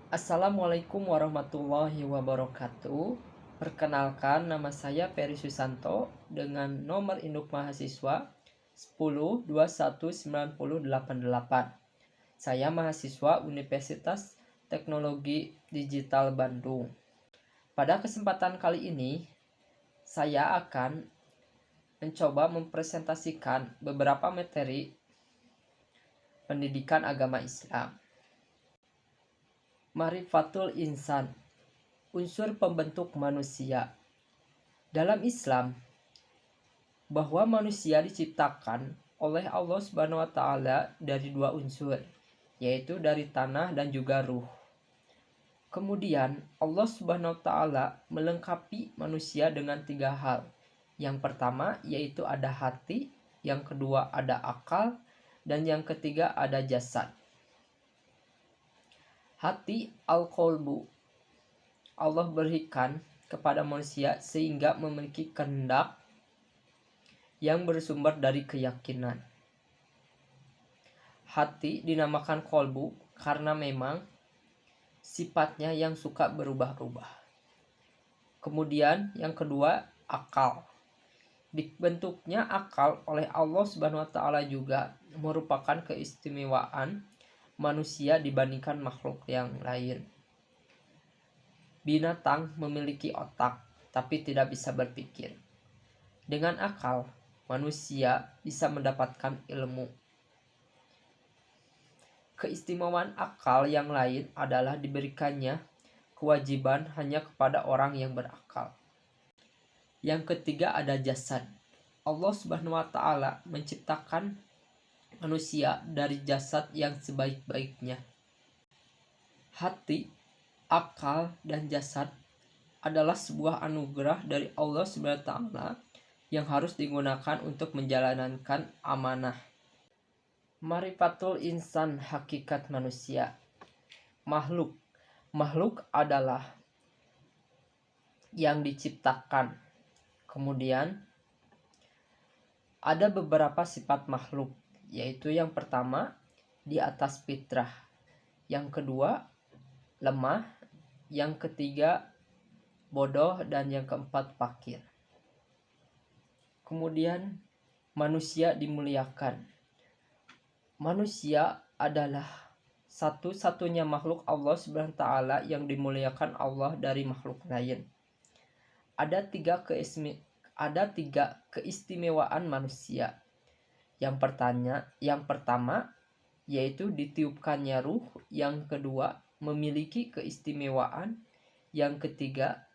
Assalamualaikum warahmatullahi wabarakatuh. Perkenalkan, nama saya Peri Susanto dengan nomor induk mahasiswa 10219088. Saya mahasiswa Universitas Teknologi Digital Bandung. Pada kesempatan kali ini, saya akan mencoba mempresentasikan beberapa materi pendidikan agama Islam. Marifatul Insan, unsur pembentuk manusia. Dalam Islam, bahwa manusia diciptakan oleh Allah Subhanahu wa taala dari dua unsur, yaitu dari tanah dan juga ruh. Kemudian Allah Subhanahu wa taala melengkapi manusia dengan tiga hal. Yang pertama yaitu ada hati, yang kedua ada akal, dan yang ketiga ada jasad. Hati al-qalbu Allah berikan kepada manusia sehingga memiliki kehendak yang bersumber dari keyakinan. Hati dinamakan kolbu karena memang sifatnya yang suka berubah-ubah. Kemudian yang kedua, akal. Dibentuknya akal oleh Allah Subhanahu wa taala juga merupakan keistimewaan manusia dibandingkan makhluk yang lain. Binatang memiliki otak tapi tidak bisa berpikir. Dengan akal, manusia bisa mendapatkan ilmu. Keistimewaan akal yang lain adalah diberikannya kewajiban hanya kepada orang yang berakal. Yang ketiga ada jasad. Allah Subhanahu wa taala menciptakan manusia dari jasad yang sebaik-baiknya. Hati, akal, dan jasad adalah sebuah anugerah dari Allah Subhanahu wa taala yang harus digunakan untuk menjalankan amanah. Marifatul insan, hakikat manusia. Makhluk adalah yang diciptakan. Kemudian ada beberapa sifat makhluk, yaitu yang pertama di atas fitrah, yang kedua lemah, yang ketiga bodoh, dan yang keempat fakir. Kemudian manusia dimuliakan. Manusia adalah satu-satunya makhluk Allah Subhanahu wa taala yang dimuliakan Allah dari makhluk lain. Ada tiga keistimewaan manusia. Yang pertama yaitu ditiupkannya ruh, yang kedua memiliki keistimewaan, yang ketiga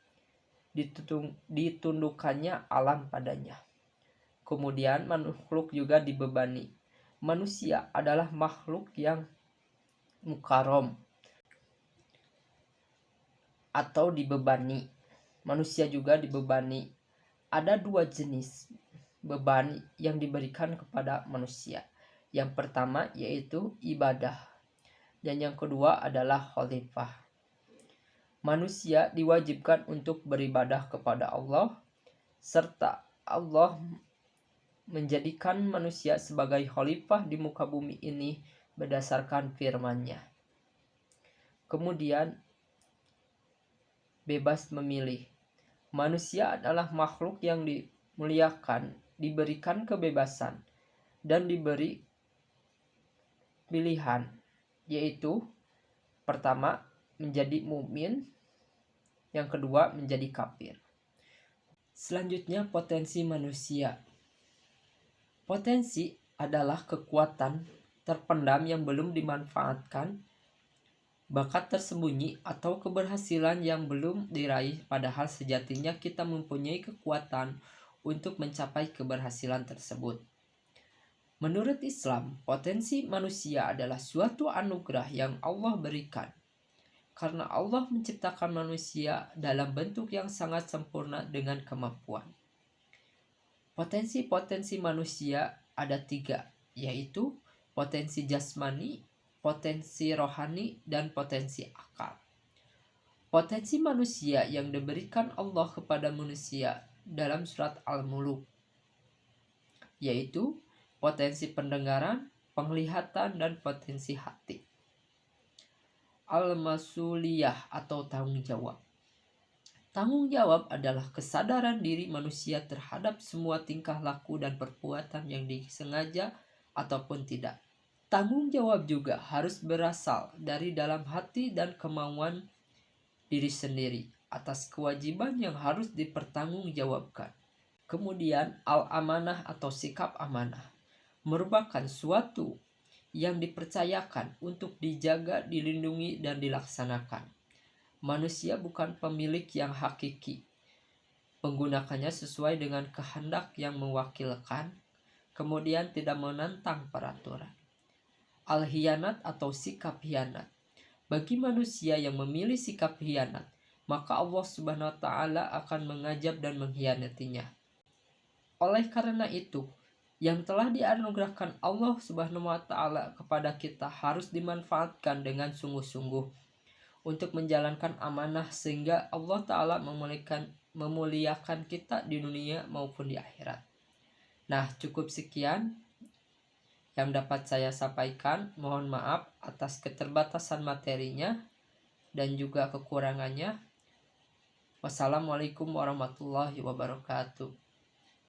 ditundukkannya alam padanya. Kemudian makhluk juga dibebani. Manusia adalah makhluk yang mukarom atau dibebani. Manusia juga dibebani. Ada dua jenis beban yang diberikan kepada manusia. Yang pertama yaitu ibadah, dan yang kedua adalah khalifah. Manusia diwajibkan untuk beribadah kepada Allah, serta Allah menjadikan manusia sebagai khalifah di muka bumi ini berdasarkan firman-Nya. Kemudian bebas memilih. Manusia adalah makhluk yang dimuliakan, diberikan kebebasan, dan diberi pilihan, yaitu pertama menjadi mukmin, yang kedua menjadi kafir. Selanjutnya potensi manusia. Potensi adalah kekuatan terpendam yang belum dimanfaatkan, bakat tersembunyi atau keberhasilan yang belum diraih, padahal sejatinya kita mempunyai kekuatan untuk mencapai keberhasilan tersebut. Menurut Islam, potensi manusia adalah suatu anugerah yang Allah berikan, karena Allah menciptakan manusia dalam bentuk yang sangat sempurna dengan kemampuan. Potensi-potensi manusia ada tiga, yaitu potensi jasmani, potensi rohani, dan potensi akal. Potensi manusia yang diberikan Allah kepada manusia dalam surat Al-Mulk, yaitu potensi pendengaran, penglihatan, dan potensi hati. al-masuliyah atau tanggung jawab. Tanggung jawab adalah kesadaran diri manusia terhadap semua tingkah laku dan perbuatan yang disengaja ataupun tidak. Tanggung jawab juga harus berasal dari dalam hati dan kemauan diri sendiri atas kewajiban yang harus dipertanggungjawabkan. Kemudian al-amanah atau sikap amanah merupakan suatu yang dipercayakan untuk dijaga, dilindungi, dan dilaksanakan. Manusia bukan pemilik yang hakiki, menggunakannya sesuai dengan kehendak yang mewakilkan, kemudian tidak menentang peraturan. Al-hiyanat atau sikap hianat. Bagi manusia yang memilih sikap hianat, maka Allah Subhanahu wa taala akan mengajab dan mengkhianatinya. Oleh karena itu, yang telah dianugerahkan Allah Subhanahu wa taala kepada kita harus dimanfaatkan dengan sungguh-sungguh untuk menjalankan amanah sehingga Allah Ta'ala memuliakan kita di dunia maupun di akhirat. Nah, cukup sekian yang dapat saya sampaikan. Mohon maaf atas keterbatasan materinya dan juga kekurangannya. Wassalamualaikum warahmatullahi wabarakatuh.